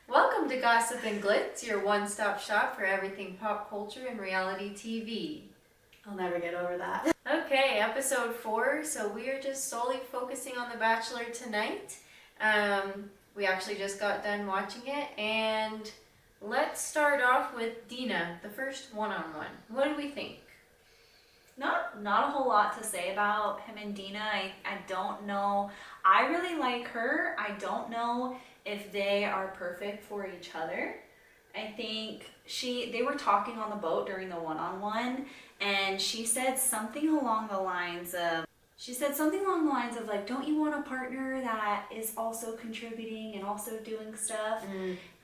Welcome to Gossip and Glitz, your one-stop shop for everything pop culture and reality TV. I'll never get over that. Okay, episode 4. So we are just solely focusing on The Bachelor tonight. We actually just got done watching it, and let's start off with Dina, the first one-on-one. What do we think? Not a whole lot to say about him and Dina. I don't know. I really like her. I don't know if they are perfect for each other. I think they were talking on the boat during the one-on-one, and she said something along the lines of like, don't you want a partner that is also contributing and also doing stuff?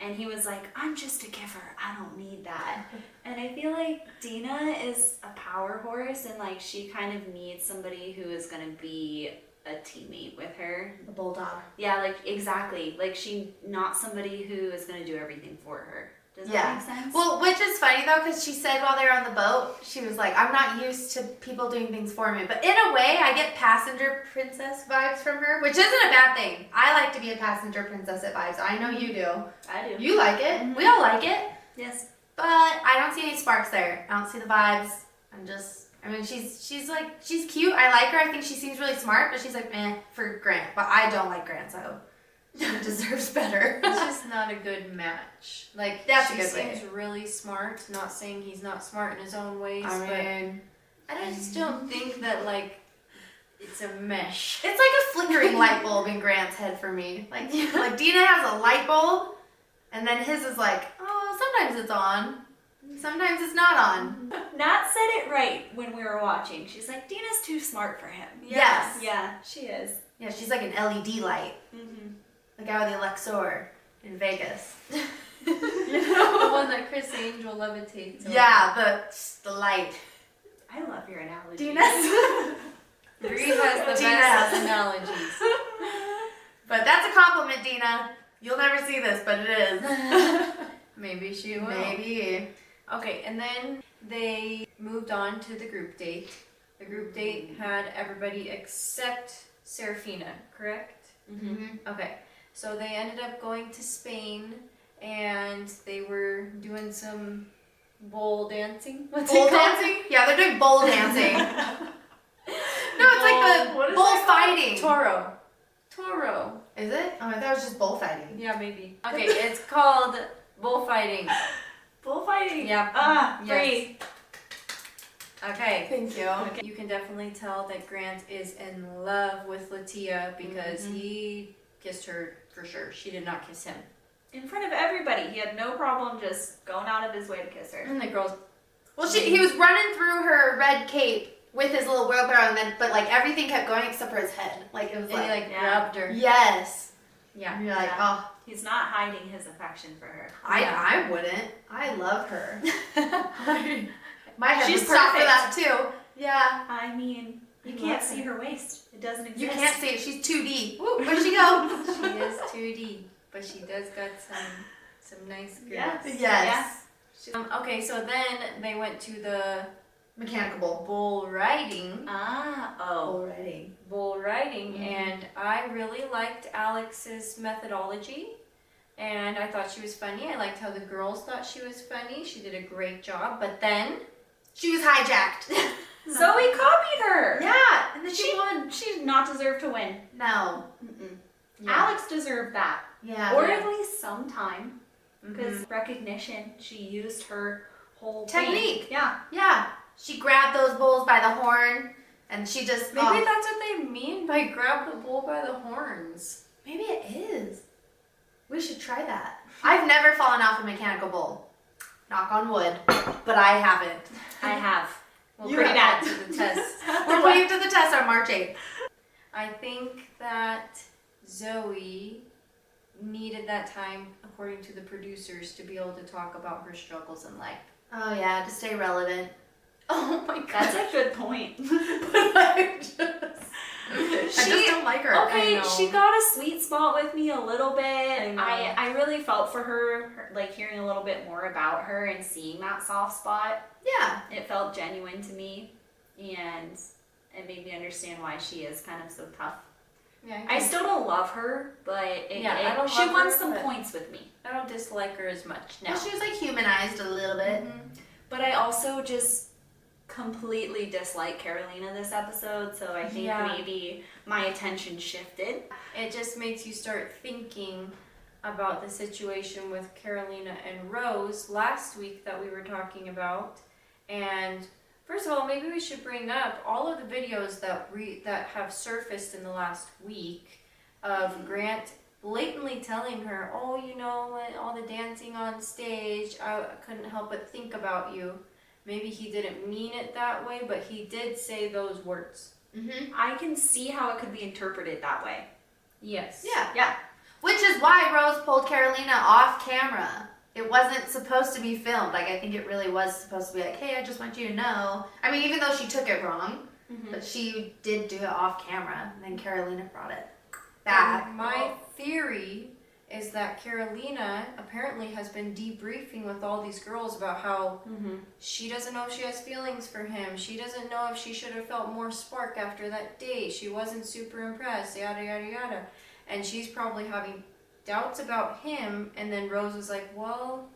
And he was like, I'm just a giver. I don't need that. And I feel like Dina is a power horse, and like she kind of needs somebody who is going to be a teammate with her. A bulldog. Yeah, like exactly. Like not somebody who is going to do everything for her. Does that make sense? Well, which is funny though, because she said while they were on the boat, she was like, I'm not used to people doing things for me. But in a way, I get passenger princess vibes from her, which isn't a bad thing. I like to be a passenger princess at vibes. I know you do. I do. You like it. Mm-hmm. We all like it. Yes. But I don't see any sparks there. I don't see the vibes. She's cute. I like her. I think she seems really smart, but she's like, meh, for Grant. But I don't like Grant, so she deserves better. It's just not a good match. Like, That's a she good way. seems really smart, not saying he's not smart in his own ways, I mean, but I just don't think that, like, it's a mesh. it's like a flickering light bulb in Grant's head for me. Like Dina has a light bulb, and then his is like, oh, sometimes it's on, sometimes it's not on. Nat said it right when we were watching. She's like, Dina's too smart for him. Yes. Yeah, she is. Yeah, she's like an LED light. Mm-hmm. The guy with the Alexor in Vegas. The one that Chris Angel levitates over. Yeah, the light. I love your analogy. Dina's. Bri has the Dina best has. analogies. But that's a compliment, Dina. You'll never see this, but it is. Maybe she will. Maybe. Okay, and then they moved on to the group date. The group date had everybody except Serafina, correct? Mm-hmm. Okay, so they ended up going to Spain, and they were doing some bowl dancing. What's Bowl it called? dancing? Yeah, they're doing bowl dancing. No, it's like What the is bull that fighting. Toro. Is it? Oh, I thought it was just bullfighting. Yeah, maybe. Okay, it's called bullfighting. Bullfighting. Yeah. Bri. Okay. Thank you. Okay. You can definitely tell that Grant is in love with Latia because he kissed her for sure. She did not kiss him. In front of everybody. He had no problem just going out of his way to kiss her. And the girls, Well, he was running through her red cape with his little wheelbarrow, and but like everything kept going except for his head. Like it was and he like, grabbed her. yes. Yeah. And you're like, Yeah. oh, He's not hiding his affection for her. I wouldn't. I love her. My head She's would stop for perfect. that too. Yeah. I mean, you I can't love see her waist. It doesn't exist. You can't see it. She's 2D. Woo, where'd she go? She is 2D, but she does got some nice girls. Yes. Yes. Okay, so then they went to the Mechanical bull. bull riding. Already. Bull riding, and I really liked Alex's methodology, and I thought she was funny. I liked how the girls thought she was funny. She did a great job, but then She was hijacked. Zoe copied her. Yeah, and then she won. She did not deserve to win. No. yeah. Alex deserved that. Yeah. Or Yeah. at least some time. Because recognition, she used her whole thing. Technique. Yeah. Yeah. She grabbed those bulls by the horn, and she just Maybe that's what they mean by grab the bull by the horns. maybe it is. We should try that. I've never fallen off a mechanical bull. Knock on wood, but I haven't. I have. We'll You put have that to the test. We're putting it to the test on March 8th. I think that Zoe needed that time, according to the producers, to be able to talk about her struggles in life. Oh yeah, to stay relevant. Oh my god. That's a good point. I just don't like her. Okay, I know. she got a sweet spot with me a little bit. I know. I really felt for her, like hearing a little bit more about her and seeing that soft spot. Yeah. It felt genuine to me, and it made me understand why she is kind of so tough. Yeah, I still don't love her, but I don't she love won her, some but points with me. I don't dislike her as much now. Well, she was like humanized a little bit. But I also just completely dislike Carolina this episode, so I think maybe my attention shifted. It just makes you start thinking about the situation with Carolina and Rose last week that we were talking about. And first of all, maybe we should bring up all of the videos that have surfaced in the last week of Grant blatantly telling her, oh, you know, all the dancing on stage, I couldn't help but think about you. Maybe he didn't mean it that way, but he did say those words. I can see how it could be interpreted that way. Yes. Yeah. Which is why Rose pulled Carolina off camera. It wasn't supposed to be filmed. Like, I think it really was supposed to be like, hey, I just want you to know. I mean, even though she took it wrong, but she did do it off camera. And then Carolina brought it back. And my theory is that Carolina apparently has been debriefing with all these girls about how she doesn't know if she has feelings for him. She doesn't know if she should have felt more spark after that date. She wasn't super impressed, yada, yada, yada. And she's probably having doubts about him. And then Rose was like, well,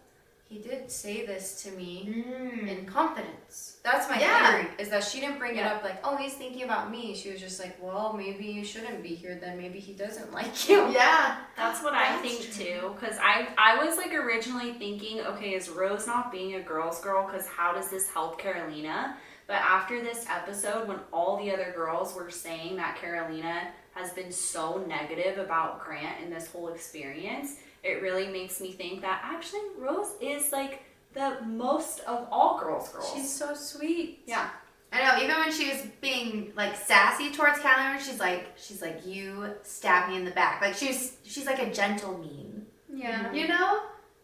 he did say this to me in confidence. That's my theory, is that she didn't bring it up like, oh, he's thinking about me. She was just like, well, maybe you shouldn't be here then. Maybe he doesn't like you. Yeah. That's what I think too, because I was like originally thinking, okay, is Rose not being a girl's girl, because how does this help Carolina? But after this episode, when all the other girls were saying that Carolina has been so negative about Grant in this whole experience, it really makes me think that actually Rose is like the most of all girls. She's so sweet. Yeah. I know, even when she was being like sassy towards Carolina, she's like, you stabbed me in the back. Like she's like a gentle mean. Yeah. You know?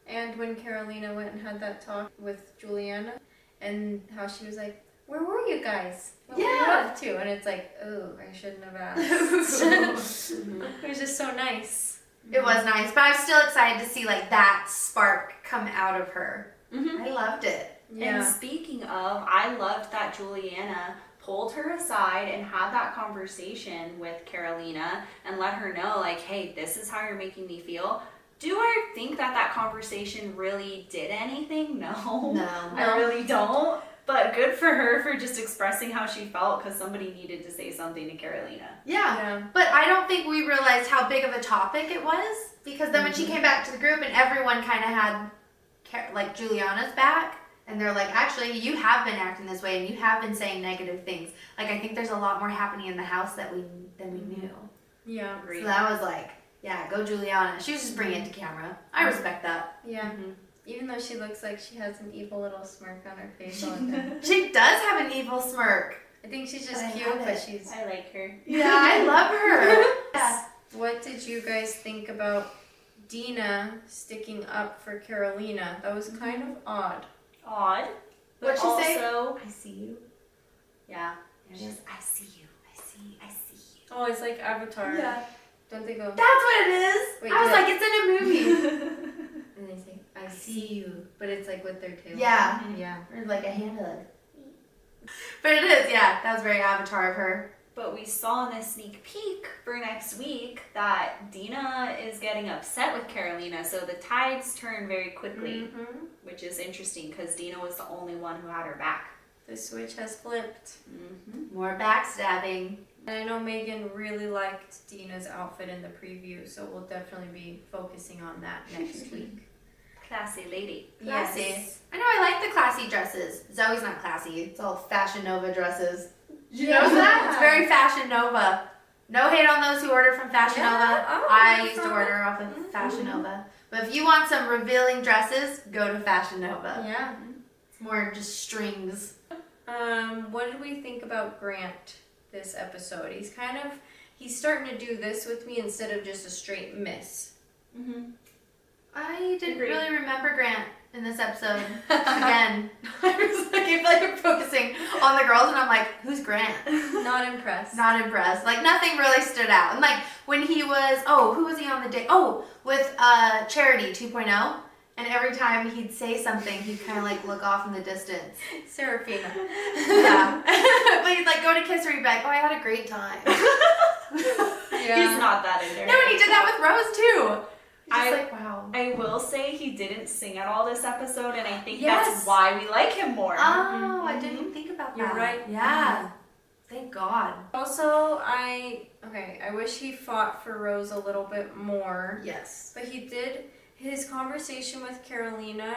And when Carolina went and had that talk with Juliana, and how she was like, where were you guys? What were you up to? And it's like, oh, I shouldn't have asked. It was just so nice. It was nice, but I'm still excited to see like that spark come out of her. I loved it. Yeah. And speaking of, I loved that Juliana pulled her aside and had that conversation with Carolina and let her know, like, hey, this is how you're making me feel. Do I think that conversation really did anything? No. I really don't. But good for her for just expressing how she felt, because somebody needed to say something to Carolina. Yeah. But I don't think we realized how big of a topic it was, because then when she came back to the group and everyone kind of had like Juliana's back, and they're like, actually, you have been acting this way and you have been saying negative things. Like, I think there's a lot more happening in the house than we knew. Yeah. So that was like, yeah, go Juliana. She was just bringing it to camera. I respect that. Yeah. Even though she looks like she has an evil little smirk on her face all the time. She does have an evil smirk. I think she's just I cute, love but it. she's... I like her. Yeah, I love her. Yeah. What did you guys think about Dina sticking up for Carolina? That was kind of odd. Odd. What'd she say? Also, I see you. yeah. She's, I see you. I see you. Oh, it's like Avatar. Yeah. Don't they go... That's what it is. Wait, I was yeah. like, it's in a movie. And they say, I see you. But it's like with their tail. Yeah. Yeah. Or like a hand hug. But it is, yeah. That was very Avatar of her. But we saw in this sneak peek for next week that Dina is getting upset with Carolina, so the tides turn very quickly, which is interesting because Dina was the only one who had her back. The switch has flipped. More backstabbing. And I know Megan really liked Dina's outfit in the preview, so we'll definitely be focusing on that next week. Classy lady. Classy. Yes. I know, I like the classy dresses. Zoe's not classy. It's all Fashion Nova dresses. You know Yeah. that? It's very Fashion Nova. No hate on those who order from Fashion Nova. Oh, I used to order off of Fashion Nova. But if you want some revealing dresses, go to Fashion Nova. Yeah. It's more just strings. What did we think about Grant this episode? He's starting to do this with me instead of just a straight miss. I didn't Agreed. really remember Grant in this episode. Again, I was like, I feel like you're focusing on the girls, and I'm like, who's Grant? Not impressed. Not impressed. Like, nothing really stood out. And like, when he was, who was he on the date? Oh, with Charity 2.0. And every time he'd say something, he'd kind of like look off in the distance. Serafina. Yeah. But he'd like go to kiss her, he'd be like, oh, I had a great time. He's not that into her. No, and he did that with Rose too. Just I- like, wow. I will say he didn't sing at all this episode, and I think Yes. that's why we like him more. Oh, I didn't even think about that. You're right. Yeah. Thank God. Also, I wish he fought for Rose a little bit more. Yes. But he did. His conversation with Carolina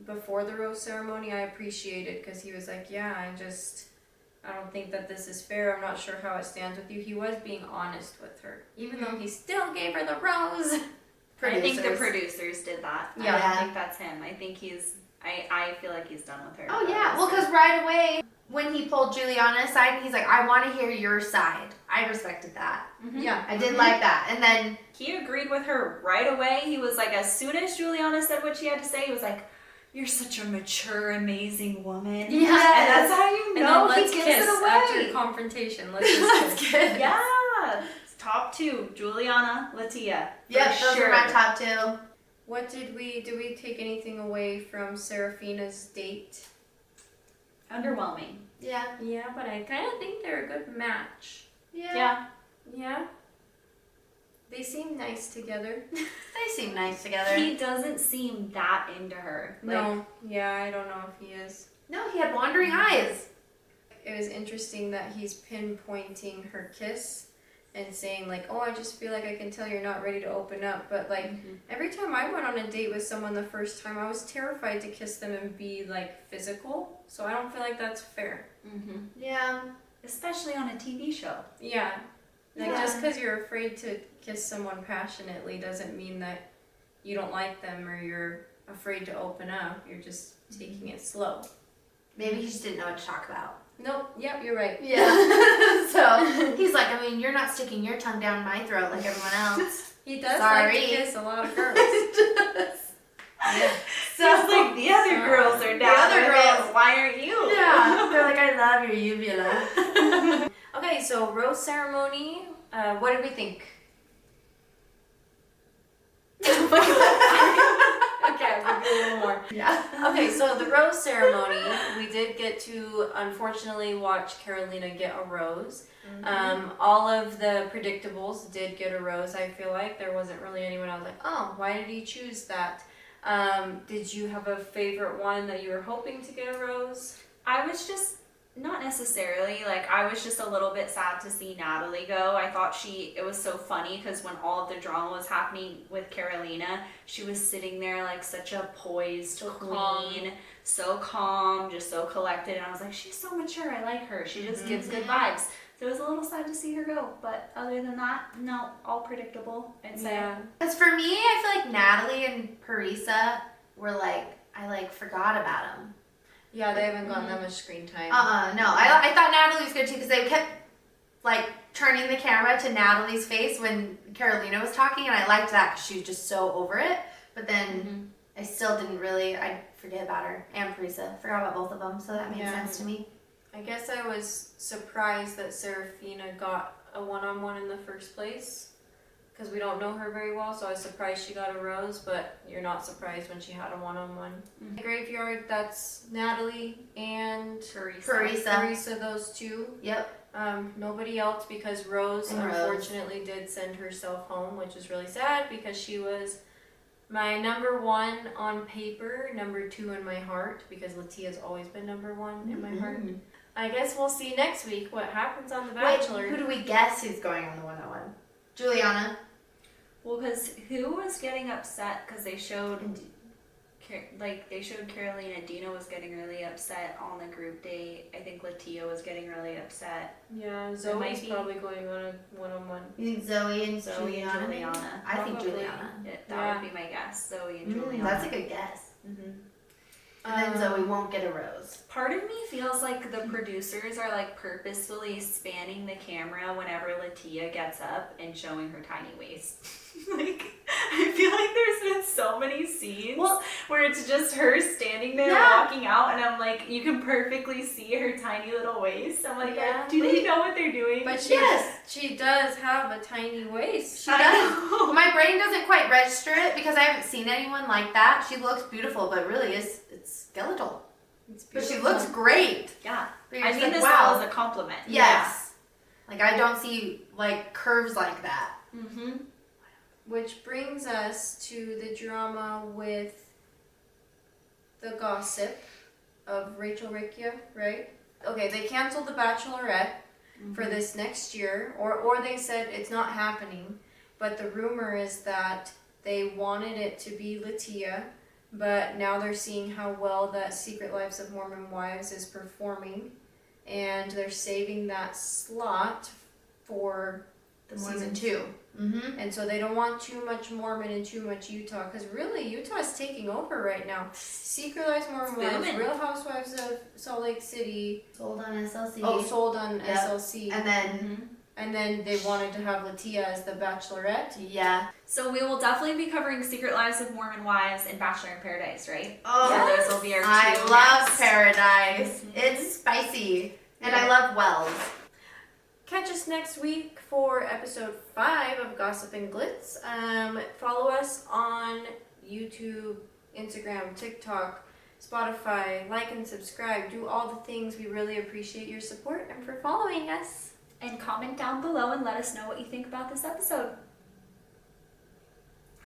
before the rose ceremony, I appreciated, because he was like, yeah, I don't think that this is fair. I'm not sure how it stands with you. He was being honest with her, even though he still gave her the rose. I think the producers did that. Yeah. I don't think that's him. I think I feel like he's done with her. Oh, yeah. Well, because right away, when he pulled Juliana aside, he's like, I want to hear your side. I respected that. Yeah. I did like that. And then He agreed with her right away. He was like, as soon as Juliana said what she had to say, he was like, you're such a mature, amazing woman. Yes. And that's how you And know then let's he gives kiss it after away. confrontation. Let's just kiss. Yeah. Top two, Juliana, Latia. yep, For those sure. were my top two. What did we take anything away from Serafina's date? Underwhelming. Yeah. Yeah, but I kind of think they're a good match. Yeah. Yeah. They seem nice together. They seem nice together. He doesn't seem that into her. Like, No. Yeah, I don't know if he is. No, he had wandering eyes. It was interesting that he's pinpointing her kiss and saying like, oh, I just feel like I can tell you're not ready to open up. But like every time I went on a date with someone the first time, I was terrified to kiss them and be like physical. So I don't feel like that's fair. Yeah. especially on a TV show. Yeah. Like Yeah. just because you're afraid to kiss someone passionately doesn't mean that you don't like them or you're afraid to open up. You're just taking it slow. Maybe he just didn't know what to talk about. Nope. Yep, you're right. Yeah. So he's like, I mean, you're not sticking your tongue down my throat like everyone else. He does Sorry. like to kiss a lot of girls. Yeah. Sounds like the other girls are down. The other with girls. it. Why aren't you? Yeah. They're like, I love your uvula. Okay, so rose ceremony. What did we think? Okay, we'll do a little more. Yeah. Okay, so the rose ceremony, we did get to unfortunately watch Carolina get a rose. All of the predictables did get a rose. I feel like there wasn't really anyone I was like, oh, why did he choose that? Did you have a favorite one that you were hoping to get a rose? I was just, not necessarily, like, I was just a little bit sad to see Natalie go. I thought it was so funny because when all of the drama was happening with Carolina, she was sitting there like such a poised So queen, so calm, just so collected, and I was like, she's so mature, I like her, she just gives good vibes. So it was a little sad to see her go, but other than that, no, all predictable, I'd say. Yeah. Because for me, I feel like Natalie and Parisa were like, I like forgot about them. Yeah, they haven't gotten that much screen time. No, I thought Natalie was good too because they kept like turning the camera to Natalie's face when Carolina was talking, and I liked that because she was just so over it. But then I still didn't really, I forget about her and Parisa. Forgot about both of them, so that made sense to me. I guess I was surprised that Serafina got a one-on-one in the first place because we don't know her very well, so I was surprised she got a rose, but you're not surprised when she had a one-on-one. Graveyard, that's Natalie and Parisa, those two. Yep. Nobody else because Rose And Rose. unfortunately did send herself home, which is really sad because she was my number one on paper, number two in my heart, because Latia's always been number one in my heart. I guess we'll see next week what happens on The Bachelor. Wait, who do we guess who's going on the 101? Juliana. Well, because who was getting upset because they showed, Carolina, Dina was getting really upset on the group date. I think Latia was getting really upset. Yeah, might Zoe's be- probably going on a one-on-one. You think Zoe and Zoe and Juliana. I think Probably. Juliana. That would be my guess. Zoe and Juliana. That's a good guess. Mhm. And then Zoe won't get a rose. Part of me feels like the producers are like purposefully spanning the camera whenever Latia gets up and showing her tiny waist. Like, I feel like there's been so many scenes where it's just her standing there walking out, and I'm like, you can perfectly see her tiny little waist. I'm like, do they know what they're doing? But she does have a tiny waist. She does. My brain doesn't quite might register it because I haven't seen anyone like that. She looks beautiful, but really it's skeletal. It's But she beautiful. looks great. Yeah. But you're I just mean like, this wow. all as a compliment. Yes. Like I don't see like curves like that. Mm-hmm. Which brings us to the drama with the gossip of Rachel Rickia, right? Okay, they canceled The Bachelorette for this next year, or they said it's not happening, but the rumor is that they wanted it to be Latia, but now they're seeing how well that Secret Lives of Mormon Wives is performing, and they're saving that slot for The season Mormon 2. Mm-hmm. And so they don't want too much Mormon and too much Utah, because really Utah is taking over right now. Secret Lives of Mormon Wives, booming. Real Housewives of Salt Lake City. Sold on SLC. Oh, sold on Yep. SLC. And then And then they wanted to have Latia as the Bachelorette. yeah. So we will definitely be covering Secret Lives of Mormon Wives and Bachelor in Paradise, right? Oh, So those will be our I two love next. Paradise. Mhm. It's spicy. And Yeah. I love Wells. Catch us next week for episode 5 of Gossip and Glitz. Follow us on YouTube, Instagram, TikTok, Spotify. Like and subscribe. Do all the things. We really appreciate your support and for following us. And comment down below and let us know what you think about this episode.